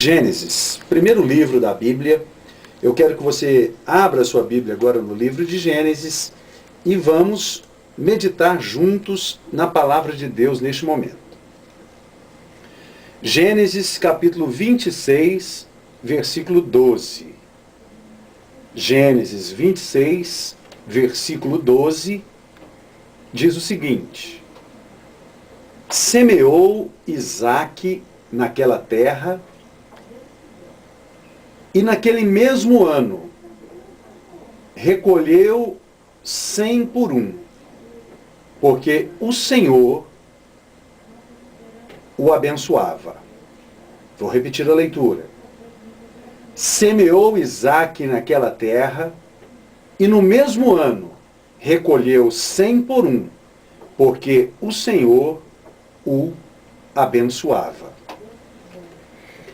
Gênesis, primeiro livro da Bíblia. Eu quero que você abra sua Bíblia agora no livro de Gênesis e vamos meditar juntos na palavra de Deus neste momento. Gênesis capítulo 26, versículo 12. Gênesis 26, versículo 12, diz o seguinte: Semeou Isaque naquela terra, e naquele mesmo ano recolheu 100 por um, porque o Senhor o abençoava. Vou repetir a leitura. Semeou Isaque naquela terra, e no mesmo ano recolheu 100 por um, porque o Senhor o abençoava.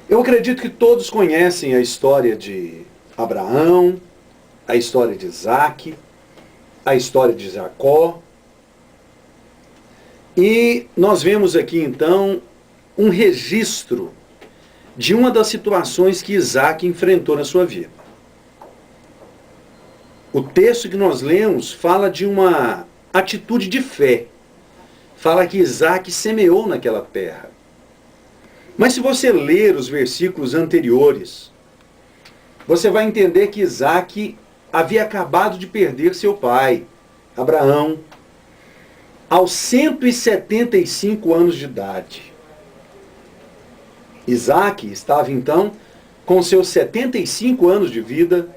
Eu acredito que todos conhecem a história de Abraão, a história de Isaque, a história de Jacó. E nós vemos aqui então um registro de uma das situações que Isaque enfrentou na sua vida. O texto que nós lemos fala de uma atitude de fé. Fala que Isaque semeou naquela terra. Mas se você ler os versículos anteriores, você vai entender que Isaque havia acabado de perder seu pai, Abraão, aos 175 anos de idade. Isaque estava então com seus 75 anos de vida,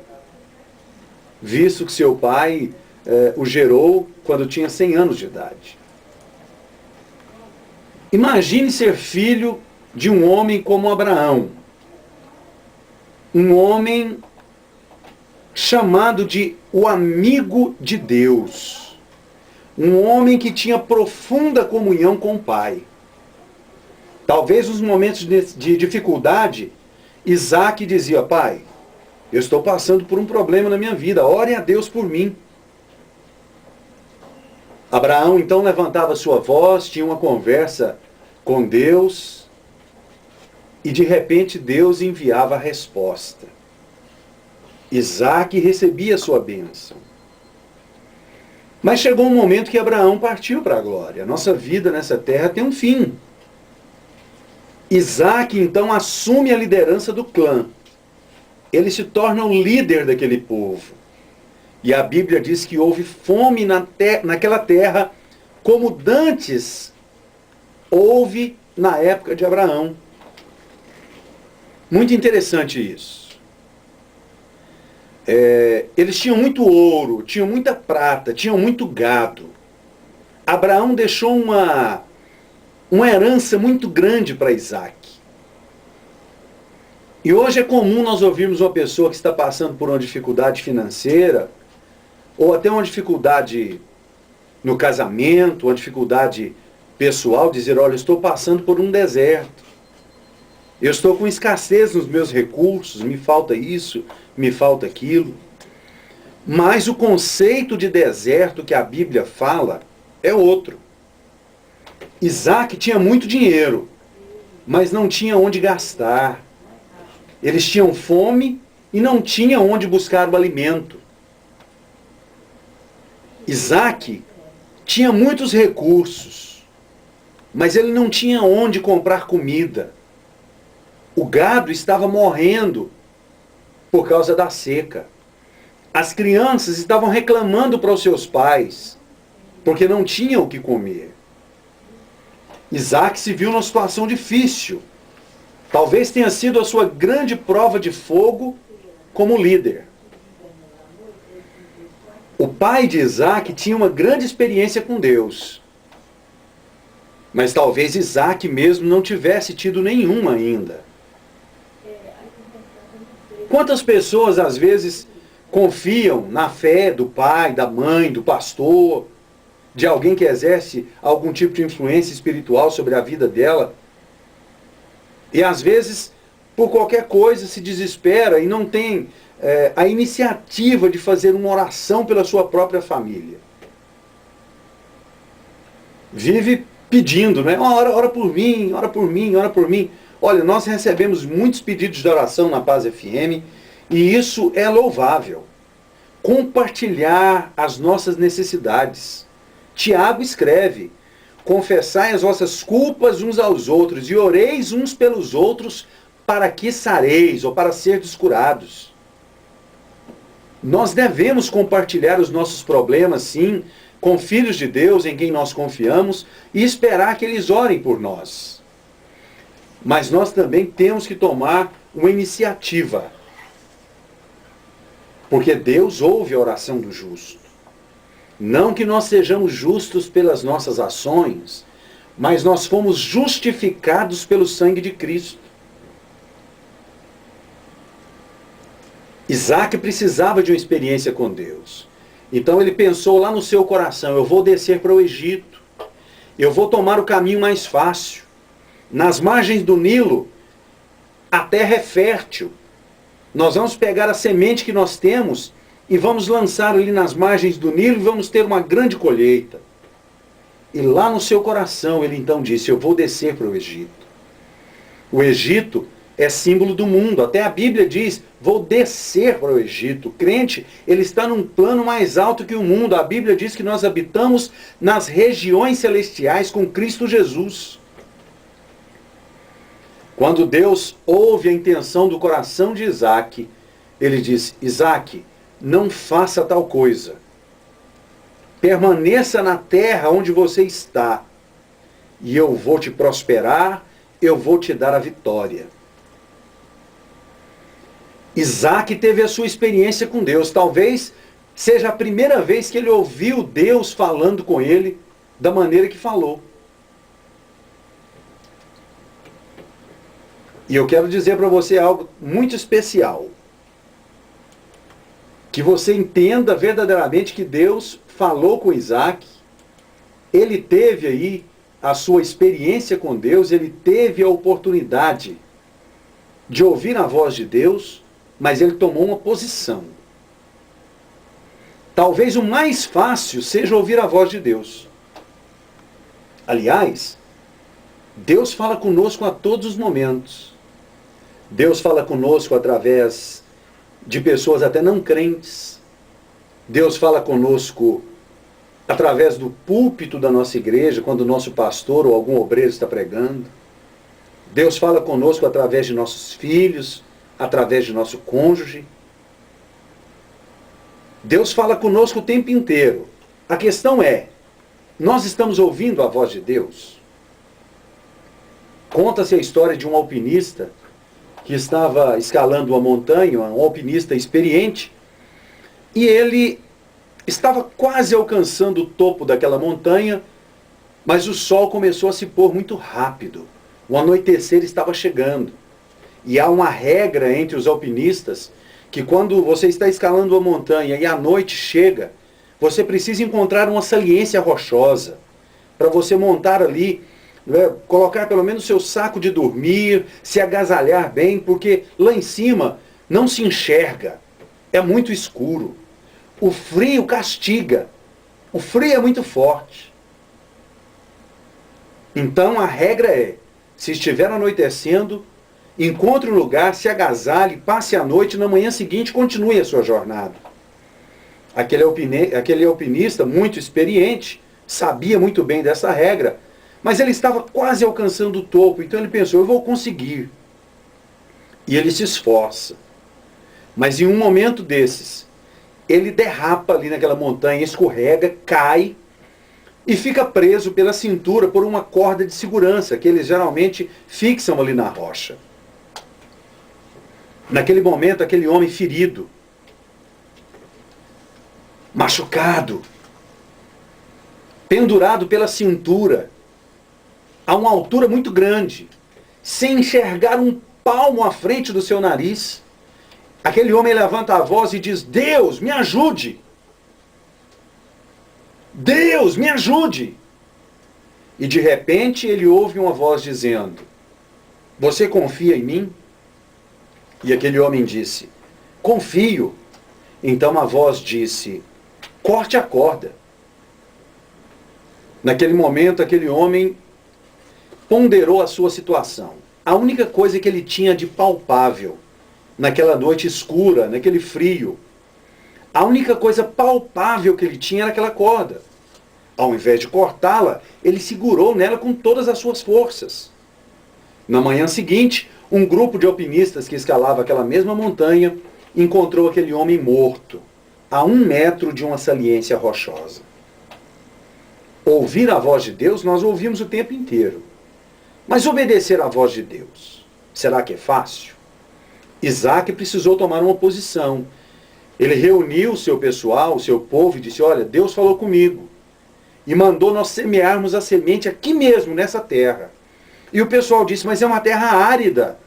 visto que seu pai o gerou quando tinha 100 anos de idade. Imagine ser filho de um homem como Abraão, um homem chamado de o amigo de Deus, um homem que tinha profunda comunhão com o Pai. Talvez nos momentos de dificuldade, Isaque dizia: Pai, eu estou passando por um problema na minha vida, ore a Deus por mim. Abraão então levantava sua voz, tinha uma conversa com Deus, e de repente Deus enviava a resposta. Isaque recebia a sua bênção. Mas chegou um momento que Abraão partiu para a glória. A nossa vida nessa terra tem um fim. Isaque então assume a liderança do clã. Ele se torna o líder daquele povo. E a Bíblia diz que houve fome naquela terra, como dantes houve na época de Abraão. Muito interessante isso. Eles tinham muito ouro, tinham muita prata, tinham muito gado. Abraão deixou uma herança muito grande para Isaque. E hoje é comum nós ouvirmos uma pessoa que está passando por uma dificuldade financeira, ou até uma dificuldade no casamento, uma dificuldade pessoal, dizer: olha, eu estou passando por um deserto. Eu estou com escassez nos meus recursos, me falta isso, me falta aquilo. Mas o conceito de deserto que a Bíblia fala é outro. Isaque tinha muito dinheiro, mas não tinha onde gastar. Eles tinham fome e não tinham onde buscar o alimento. Isaque tinha muitos recursos, mas ele não tinha onde comprar comida. O gado estava morrendo por causa da seca. As crianças estavam reclamando para os seus pais, porque não tinham o que comer. Isaque se viu numa situação difícil. Talvez tenha sido a sua grande prova de fogo como líder. O pai de Isaque tinha uma grande experiência com Deus. Mas talvez Isaque mesmo não tivesse tido nenhuma ainda. Quantas pessoas às vezes confiam na fé do pai, da mãe, do pastor, de alguém que exerce algum tipo de influência espiritual sobre a vida dela, e às vezes por qualquer coisa se desespera e não tem a iniciativa de fazer uma oração pela sua própria família. Vive pedindo, né? Ora por mim, ora por mim, ora por mim. Olha, nós recebemos muitos pedidos de oração na Paz FM e isso é louvável. Compartilhar as nossas necessidades. Tiago escreve: confessai as vossas culpas uns aos outros e oreis uns pelos outros para que sareis ou para serdes curados. Nós devemos compartilhar os nossos problemas, sim, com filhos de Deus em quem nós confiamos e esperar que eles orem por nós. Mas nós também temos que tomar uma iniciativa. Porque Deus ouve a oração do justo. Não que nós sejamos justos pelas nossas ações, mas nós fomos justificados pelo sangue de Cristo. Isaac precisava de uma experiência com Deus. Então ele pensou lá no seu coração: eu vou descer para o Egito. Eu vou tomar o caminho mais fácil. Nas margens do Nilo, a terra é fértil. Nós vamos pegar a semente que nós temos e vamos lançar ali nas margens do Nilo e vamos ter uma grande colheita. E lá no seu coração ele então disse: eu vou descer para o Egito. O Egito é símbolo do mundo. Até a Bíblia diz: vou descer para o Egito. O crente, ele está num plano mais alto que o mundo. A Bíblia diz que nós habitamos nas regiões celestiais com Cristo Jesus. Quando Deus ouve a intenção do coração de Isaac, ele diz: Isaac, não faça tal coisa. Permaneça na terra onde você está, e eu vou te prosperar, eu vou te dar a vitória. Isaac teve a sua experiência com Deus. Talvez seja a primeira vez que ele ouviu Deus falando com ele da maneira que falou. E eu quero dizer para você algo muito especial. Que você entenda verdadeiramente que Deus falou com Isaac. Ele teve aí a sua experiência com Deus, ele teve a oportunidade de ouvir a voz de Deus, mas ele tomou uma posição. Talvez o mais fácil seja ouvir a voz de Deus. Aliás, Deus fala conosco a todos os momentos. Deus fala conosco através de pessoas até não crentes. Deus fala conosco através do púlpito da nossa igreja, quando o nosso pastor ou algum obreiro está pregando. Deus fala conosco através de nossos filhos, através de nosso cônjuge. Deus fala conosco o tempo inteiro. A questão é: nós estamos ouvindo a voz de Deus? Conta-se a história de um alpinista que estava escalando uma montanha, um alpinista experiente, e ele estava quase alcançando o topo daquela montanha, mas o sol começou a se pôr muito rápido. O anoitecer estava chegando. E há uma regra entre os alpinistas, que quando você está escalando uma montanha e a noite chega, você precisa encontrar uma saliência rochosa, para você montar ali, colocar pelo menos o seu saco de dormir, se agasalhar bem, porque lá em cima não se enxerga, é muito escuro. O frio castiga, o frio é muito forte. Então a regra é: se estiver anoitecendo, encontre um lugar, se agasalhe, passe a noite, na manhã seguinte continue a sua jornada. Aquele alpinista muito experiente sabia muito bem dessa regra, mas ele estava quase alcançando o topo, então ele pensou: eu vou conseguir. E ele se esforça. Mas em um momento desses, ele derrapa ali naquela montanha, escorrega, cai e fica preso pela cintura por uma corda de segurança que eles geralmente fixam ali na rocha. Naquele momento, aquele homem ferido, machucado, pendurado pela cintura, a uma altura muito grande, sem enxergar um palmo à frente do seu nariz, aquele homem levanta a voz e diz: Deus, me ajude! Deus, me ajude! E de repente ele ouve uma voz dizendo: você confia em mim? E aquele homem disse: confio. Então a voz disse: corte a corda. Naquele momento, aquele homem ponderou a sua situação. A única coisa que ele tinha de palpável, naquela noite escura, naquele frio, a única coisa palpável que ele tinha era aquela corda. Ao invés de cortá-la, ele segurou nela com todas as suas forças. Na manhã seguinte, um grupo de alpinistas que escalava aquela mesma montanha encontrou aquele homem morto, a 1 metro de uma saliência rochosa. Ouvir a voz de Deus nós ouvimos o tempo inteiro. Mas obedecer à voz de Deus, será que é fácil? Isaac precisou tomar uma posição. Ele reuniu o seu pessoal, o seu povo e disse, olha, Deus falou comigo e mandou nós semearmos a semente aqui mesmo, nessa terra. E o pessoal disse, mas é uma terra árida,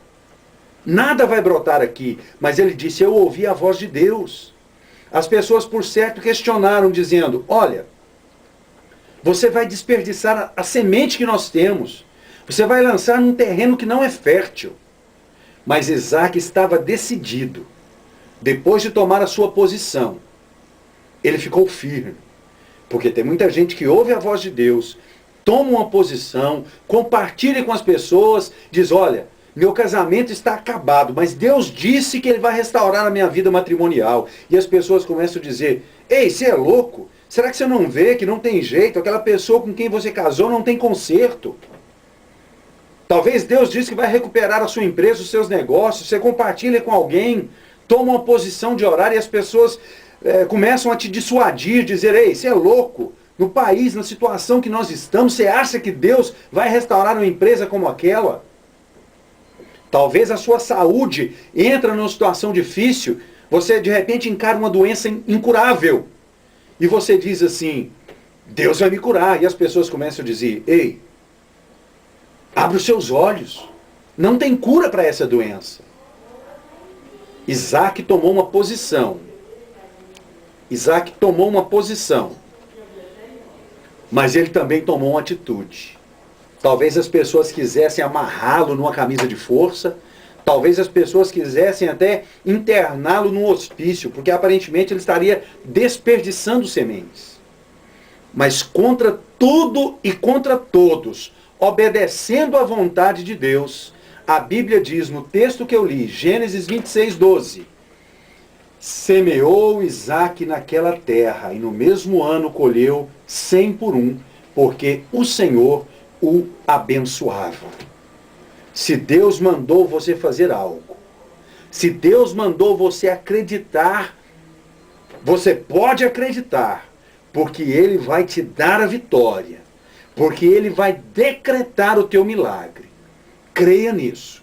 nada vai brotar aqui. Mas ele disse, eu ouvi a voz de Deus. As pessoas, por certo, questionaram, dizendo, olha, você vai desperdiçar a semente que nós temos. Você vai lançar num terreno que não é fértil. Mas Isaac estava decidido. Depois de tomar a sua posição, ele ficou firme. Porque tem muita gente que ouve a voz de Deus, toma uma posição, compartilha com as pessoas, diz, olha, meu casamento está acabado, mas Deus disse que Ele vai restaurar a minha vida matrimonial. E as pessoas começam a dizer, ei, você é louco? Será que você não vê que não tem jeito? Aquela pessoa com quem você casou não tem conserto. Talvez Deus disse que vai recuperar a sua empresa, os seus negócios, você compartilha com alguém, toma uma posição de orar e as pessoas começam a te dissuadir, dizer, ei, você é louco, no país, na situação que nós estamos, você acha que Deus vai restaurar uma empresa como aquela? Talvez a sua saúde entra numa situação difícil, você de repente encara uma doença incurável, e você diz assim, Deus vai me curar, e as pessoas começam a dizer, ei, abre os seus olhos, não tem cura para essa doença. Isaac tomou uma posição. Isaac tomou uma posição. Mas ele também tomou uma atitude. Talvez as pessoas quisessem amarrá-lo numa camisa de força. Talvez as pessoas quisessem até interná-lo num hospício, porque aparentemente ele estaria desperdiçando sementes. Mas contra tudo e contra todos, obedecendo à vontade de Deus, a Bíblia diz no texto que eu li, Gênesis 26, 12, semeou Isaac naquela terra, e no mesmo ano colheu 100 por 1, porque o Senhor o abençoava. Se Deus mandou você fazer algo, se Deus mandou você acreditar, você pode acreditar, porque Ele vai te dar a vitória, porque Ele vai decretar o teu milagre. Creia nisso.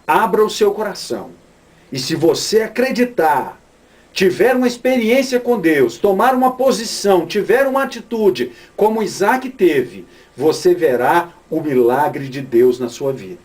Abra o seu coração. E se você acreditar, tiver uma experiência com Deus, tomar uma posição, tiver uma atitude, como Isaac teve, você verá o milagre de Deus na sua vida.